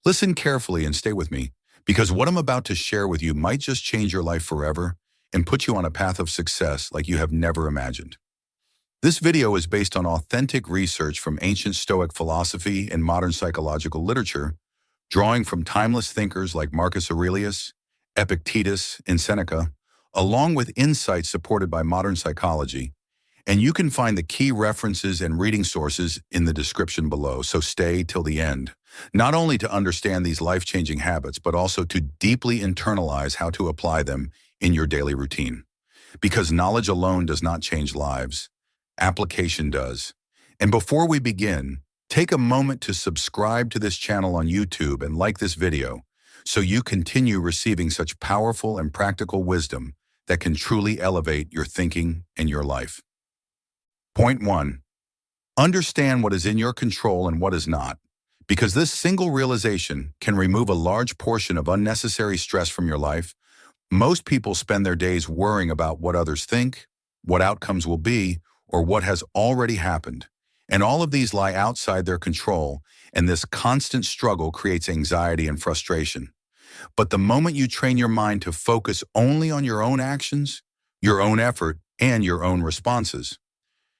Listen carefully and stay with me, because what I'm about to share with you might just change your life forever and put you on a path of success like you have never imagined. This video is based on authentic research from ancient Stoic philosophy and modern psychological literature, drawing from timeless thinkers like Marcus Aurelius, Epictetus, and Seneca, along with insights supported by modern psychology. And you can find the key references and reading sources in the description below, so stay till the end. Not only to understand these life-changing habits, but also to deeply internalize how to apply them in your daily routine. Because knowledge alone does not change lives, application does. And before we begin, take a moment to subscribe to this channel on YouTube and like this video so you continue receiving such powerful and practical wisdom that can truly elevate your thinking and your life. Point 1. Understand what is in your control and what is not, because this single realization can remove a large portion of unnecessary stress from your life. Most people spend their days worrying about what others think, what outcomes will be, or what has already happened. And all of these lie outside their control, and this constant struggle creates anxiety and frustration. But the moment you train your mind to focus only on your own actions, your own effort, and your own responses,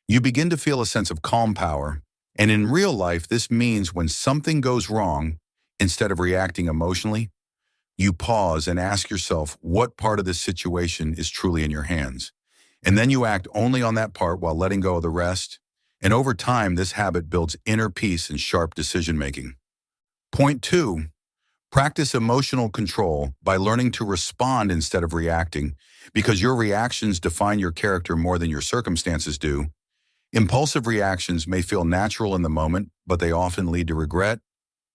you begin to feel a sense of calm power. And in real life, this means when something goes wrong, instead of reacting emotionally, you pause and ask yourself what part of this situation is truly in your hands. And then you act only on that part while letting go of the rest. And over time, this habit builds inner peace and sharp decision-making. Point 2, practice emotional control by learning to respond instead of reacting, because your reactions define your character more than your circumstances do. Impulsive reactions may feel natural in the moment, but they often lead to regret,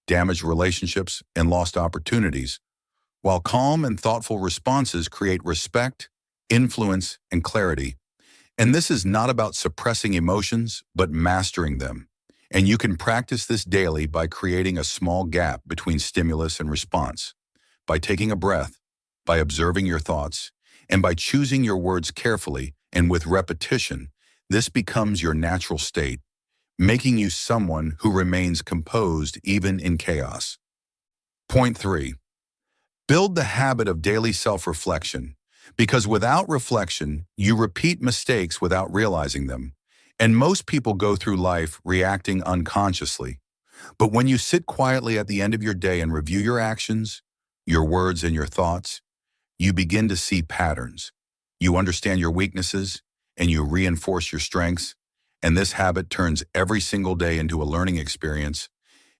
damaged relationships, and lost opportunities, while calm and thoughtful responses create respect, influence, and clarity. And this is not about suppressing emotions, but mastering them. And you can practice this daily by creating a small gap between stimulus and response, by taking a breath, by observing your thoughts, and by choosing your words carefully. And with repetition, this becomes your natural state, making you someone who remains composed even in chaos. Point 3, build the habit of daily self-reflection, because without reflection, you repeat mistakes without realizing them. And most people go through life reacting unconsciously. But when you sit quietly at the end of your day and review your actions, your words, and your thoughts, you begin to see patterns. You understand your weaknesses, and you reinforce your strengths, and this habit turns every single day into a learning experience,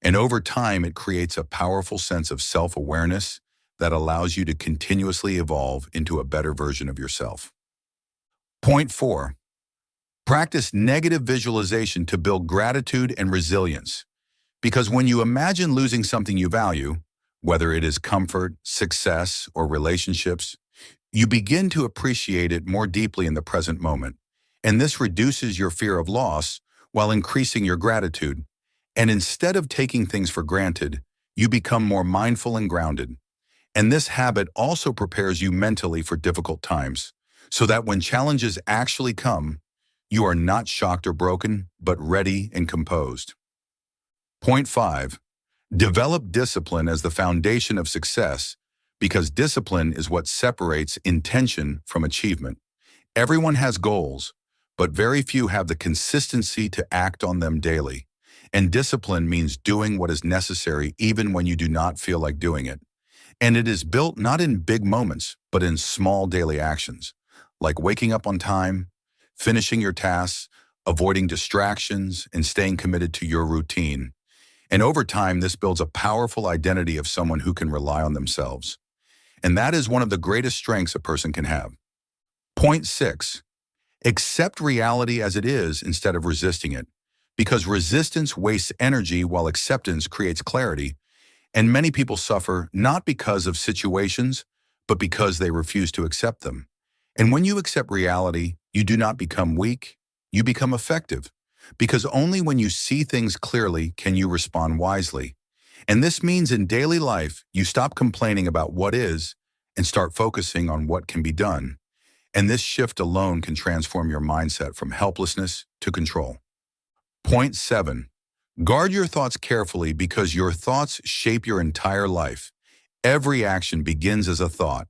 and over time it creates a powerful sense of self-awareness that allows you to continuously evolve into a better version of yourself. Point 4, practice negative visualization to build gratitude and resilience, because when you imagine losing something you value, whether it is comfort, success, or relationships, you begin to appreciate it more deeply in the present moment, and this reduces your fear of loss while increasing your gratitude. And instead of taking things for granted, you become more mindful and grounded. And this habit also prepares you mentally for difficult times, so that when challenges actually come, you are not shocked or broken, but ready and composed. Point 5, develop discipline as the foundation of success, because discipline is what separates intention from achievement. Everyone has goals, but very few have the consistency to act on them daily. And discipline means doing what is necessary even when you do not feel like doing it. And it is built not in big moments, but in small daily actions, like waking up on time, finishing your tasks, avoiding distractions, and staying committed to your routine. And over time, this builds a powerful identity of someone who can rely on themselves. And that is one of the greatest strengths a person can have. Point 6, accept reality as it is instead of resisting it, because resistance wastes energy while acceptance creates clarity. And many people suffer not because of situations, but because they refuse to accept them. And when you accept reality, you do not become weak, you become effective, because only when you see things clearly can you respond wisely. And this means in daily life, you stop complaining about what is and start focusing on what can be done. And this shift alone can transform your mindset from helplessness to control. Point 7, Guard your thoughts carefully because your thoughts shape your entire life. Every action begins as a thought,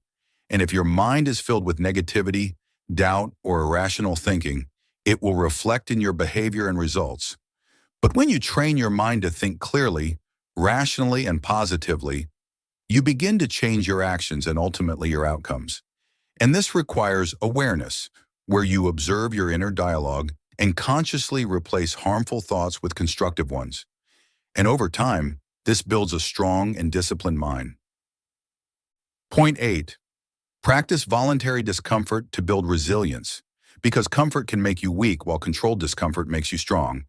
and if your mind is filled with negativity, doubt, or irrational thinking, it will reflect in your behavior and results. But when you train your mind to think clearly, rationally, and positively, you begin to change your actions and ultimately your outcomes. And this requires awareness, where you observe your inner dialogue and consciously replace harmful thoughts with constructive ones. And over time, this builds a strong and disciplined mind. Point 8. Practice voluntary discomfort to build resilience, because comfort can make you weak while controlled discomfort makes you strong.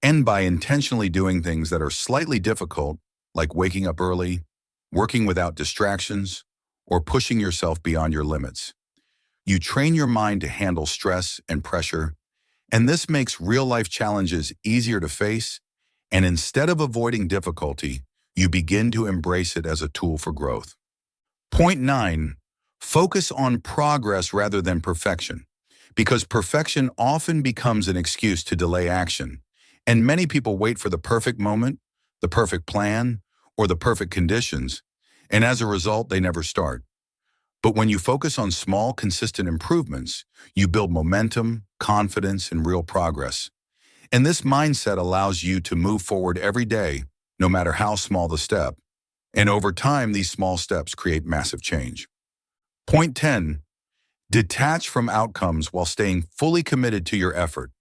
And by intentionally doing things that are slightly difficult, like waking up early, working without distractions, or pushing yourself beyond your limits, you train your mind to handle stress and pressure, and this makes real-life challenges easier to face, and instead of avoiding difficulty, you begin to embrace it as a tool for growth. Point 9. Focus on progress rather than perfection, because perfection often becomes an excuse to delay action, and many people wait for the perfect moment, the perfect plan, or the perfect conditions, and as a result, they never start. But when you focus on small, consistent improvements, you build momentum, confidence, and real progress. And this mindset allows you to move forward every day, no matter how small the step. And over time, these small steps create massive change. Point 10. Detach from outcomes while staying fully committed to your effort,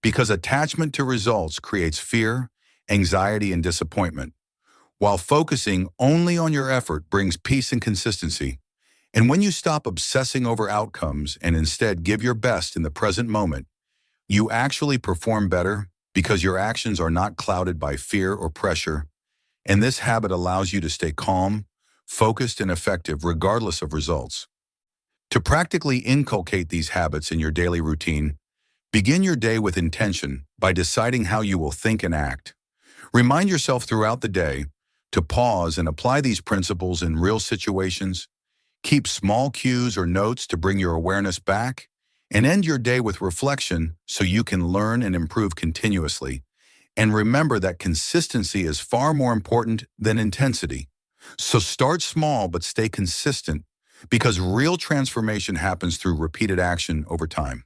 because attachment to results creates fear, anxiety, and disappointment, while focusing only on your effort brings peace and consistency. And when you stop obsessing over outcomes and instead give your best in the present moment, you actually perform better because your actions are not clouded by fear or pressure, and this habit allows you to stay calm, focused, and effective regardless of results. To practically inculcate these habits in your daily routine, begin your day with intention by deciding how you will think and act. Remind yourself throughout the day to pause and apply these principles in real situations. Keep small cues or notes to bring your awareness back, and end your day with reflection so you can learn and improve continuously. And remember that consistency is far more important than intensity. So start small but stay consistent, because real transformation happens through repeated action over time.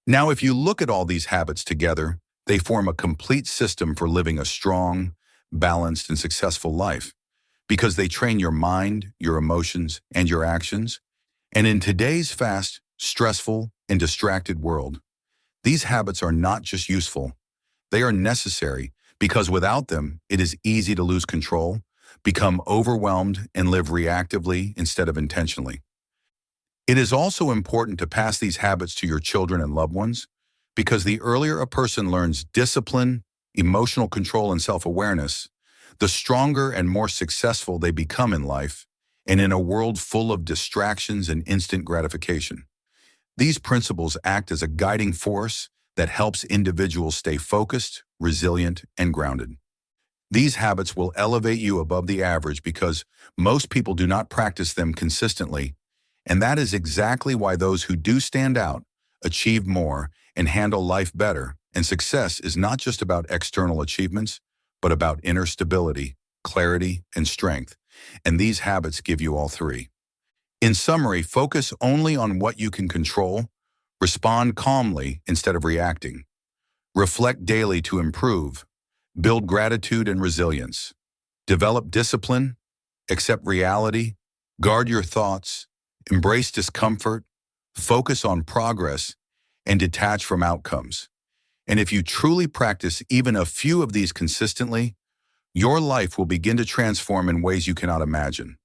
Now, if you look at all these habits together, they form a complete system for living a strong, balanced, and successful life, because they train your mind, your emotions, and your actions. And in today's fast, stressful, and distracted world, these habits are not just useful, they are necessary, because without them, it is easy to lose control, become overwhelmed, and live reactively instead of intentionally. It is also important to pass these habits to your children and loved ones, because the earlier a person learns discipline, emotional control, and self-awareness, the stronger and more successful they become in life, and in a world full of distractions and instant gratification. These principles act as a guiding force that helps individuals stay focused, resilient, and grounded. These habits will elevate you above the average because most people do not practice them consistently, and that is exactly why those who do stand out, achieve more, and handle life better. And success is not just about external achievements, but about inner stability, clarity, and strength. And these habits give you all three. In summary, focus only on what you can control, respond calmly instead of reacting, reflect daily to improve, build gratitude and resilience, develop discipline, accept reality, guard your thoughts, embrace discomfort, focus on progress, and detach from outcomes. And if you truly practice even a few of these consistently, your life will begin to transform in ways you cannot imagine.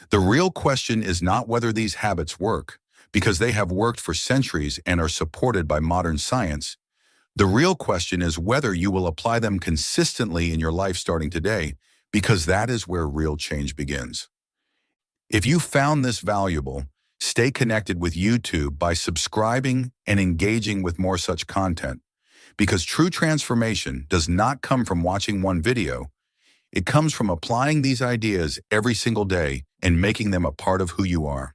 The real question is not whether these habits work, because they have worked for centuries and are supported by modern science. The real question is whether you will apply them consistently in your life starting today, because that is where real change begins. If you found this valuable, stay connected with YouTube by subscribing and engaging with more such content, because true transformation does not come from watching one video. It comes from applying these ideas every single day and making them a part of who you are.